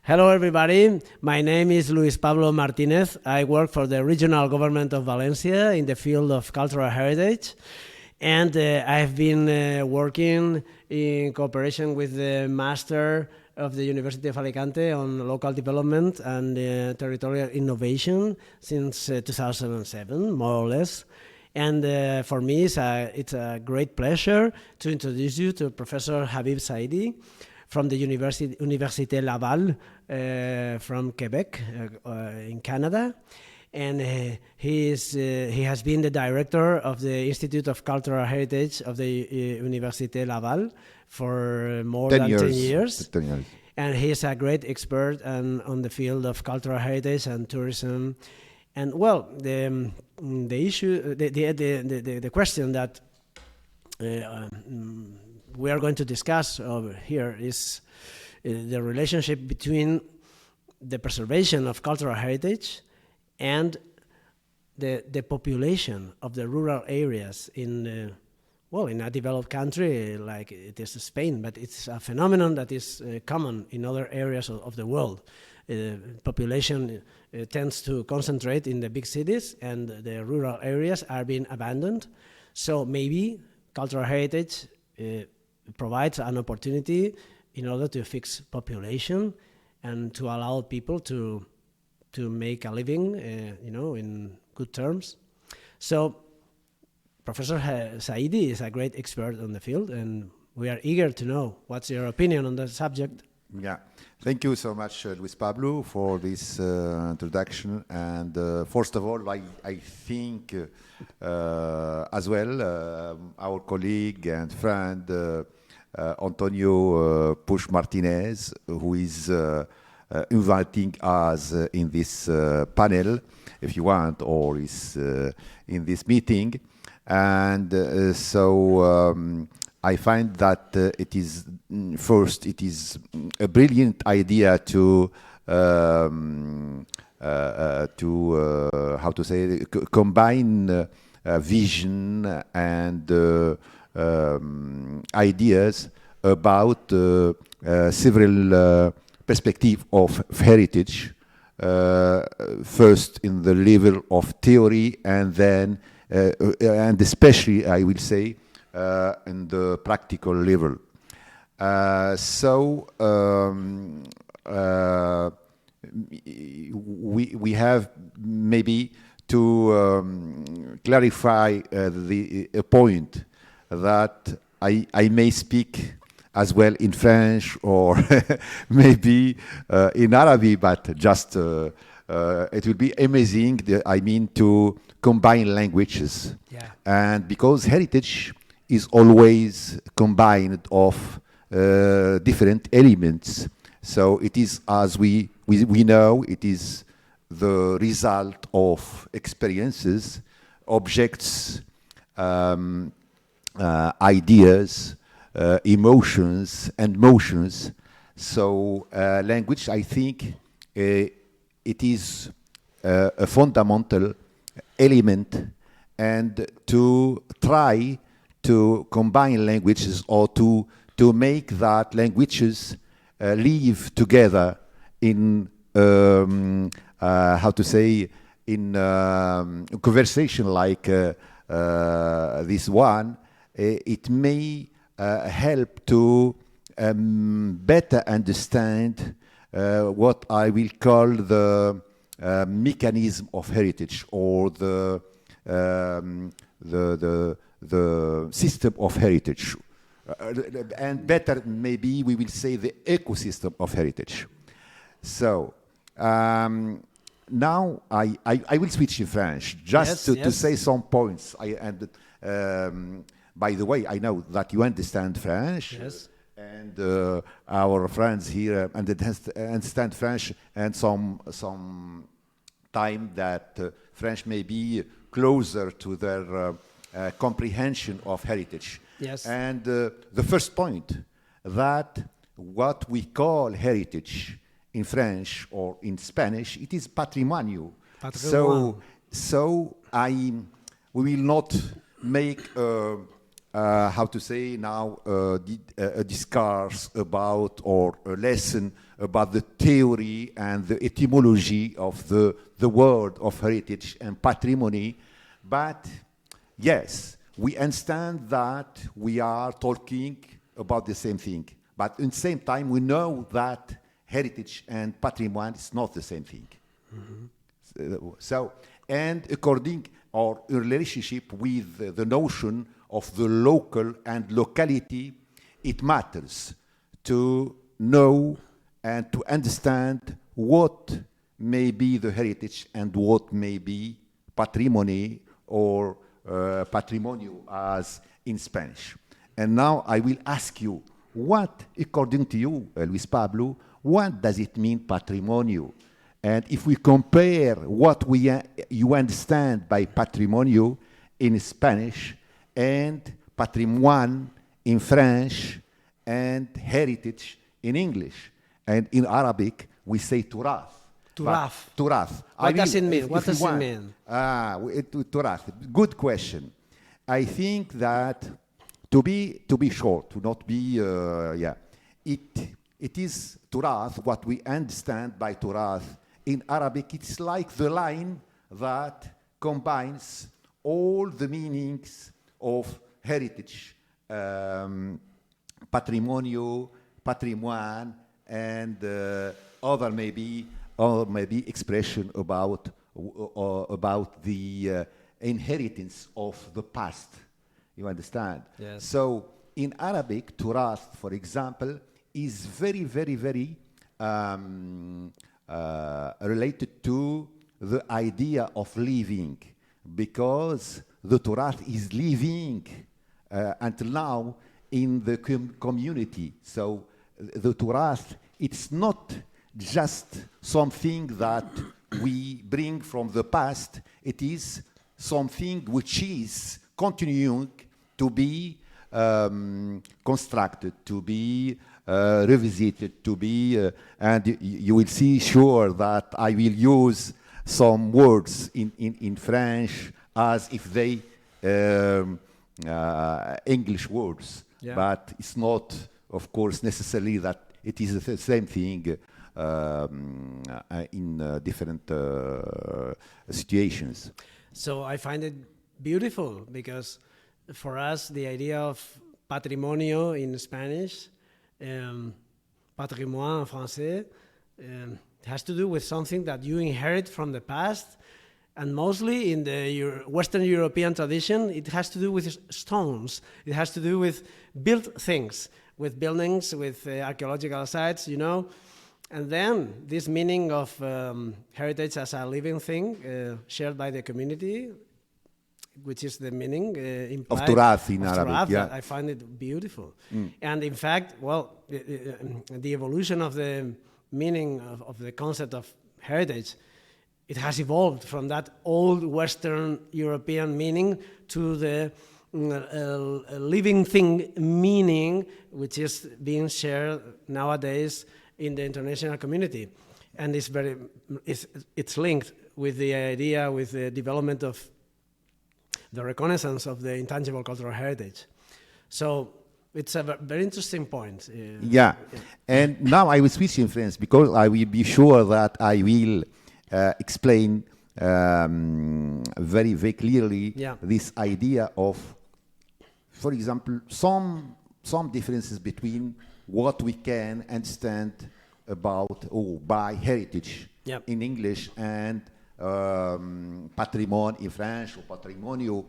Hello, everybody. My name is Luís Pablo Martínez. I work for the regional government of Valencia in the field of cultural heritage. And I've been working in cooperation with the Master of the University of Alicante on local development and territorial innovation since 2007, more or less. And for me, it's a great pleasure to introduce you to Professor Habib Saidi from the Université Laval from Quebec in Canada. And he has been the director of the Institute of Cultural Heritage of the Université Laval for more than 10 years. 10 years. And he is a great expert on the field of cultural heritage and tourism. And well, the question that we are going to discuss over here is the relationship between the preservation of cultural heritage and the population of the rural areas in a developed country like it is Spain, but it's a phenomenon that is common in other areas of the world. Population tends to concentrate in the big cities, and the rural areas are being abandoned. So maybe cultural heritage provides an opportunity in order to fix population and to allow people to make a living, in good terms. So Professor Saidi is a great expert on the field, and we are eager to know what's your opinion on the subject. Yeah, thank you so much, Luís Pablo, for this introduction. And first of all, I think as well our colleague and friend Antonio Push Martinez, who is inviting us in this panel, if you want, or is in this meeting. And I find that it is a brilliant idea to combine vision and ideas about several perspectives of heritage. First in the level of theory, and then and especially, I will say, in the practical level. We have maybe to clarify a point that I may speak as well in French or maybe in Arabic, but just it will be amazing, to combine languages. Yeah. And because heritage is always combined of different elements. So it is, as we know, it is the result of experiences, objects, ideas, emotions, and motions. So language, I think, it is a fundamental element, and to try to combine languages or to make that languages live together in in conversation like this one, it may help to better understand what I will call the mechanism of heritage, or the system of heritage, and better maybe we will say the ecosystem of heritage. So now I will switch in French just to say some points. By the way, I know that you understand French. Yes. And our friends here understand French, and some time that French may be closer to their comprehension of heritage. Yes. And the first point, that what we call heritage in French or in Spanish, it is patrimonio. So we will not make how to say now, a discourse about or a lesson about the theory and the etymology of the word of heritage and patrimony. But yes, we understand that we are talking about the same thing. But at the same time, we know that heritage and patrimoine is not the same thing. So, and according or in relationship with the notion of the local and locality, it matters to know and to understand what may be the heritage and what may be patrimony or patrimonio as in Spanish. And now I will ask you, what, according to you, Luis Pablo, what does it mean patrimonio? And if we compare what you understand by patrimonio in Spanish and patrimoine in French and heritage in English, and in Arabic we say turath. Turath. What does it mean? What does it mean? Turath. Good question. I think that to be short, to not be it is turath. What we understand by turath in Arabic, it's like the line that combines all the meanings of heritage, patrimonio, patrimoine, and other maybe expression about the inheritance of the past. You understand? Yes. So in Arabic, turath, for example, is very, very, very related to the idea of living, because the turath is living until now in the community. So the turath, it's not just something that we bring from the past, it is something which is continuing to be constructed, to be revisited, to be, and you will see sure that I will use some words in French as if they English words, but it's not, of course, necessarily that it is the same thing in different situations. So I find it beautiful because for us the idea of patrimonio in Spanish, patrimoine en français, has to do with something that you inherit from the past, and mostly in the Western European tradition it has to do with stones. It has to do with built things, with buildings, with archaeological sites, you know. And then this meaning of heritage as a living thing shared by the community, which is the meaning implied of turath in Arabic. Yeah. I find it beautiful. And in fact, well, the evolution of the meaning of the concept of heritage, it has evolved from that old Western European meaning to the living thing meaning, which is being shared nowadays in the international community. And it's linked with the idea, with the development of the reconnaissance of the intangible cultural heritage. So it's a very interesting point. And now I will switch in French because I will be sure that I will explain very, very clearly this idea of, for example, some differences between what we can understand about by heritage in English and patrimoine in French or patrimonio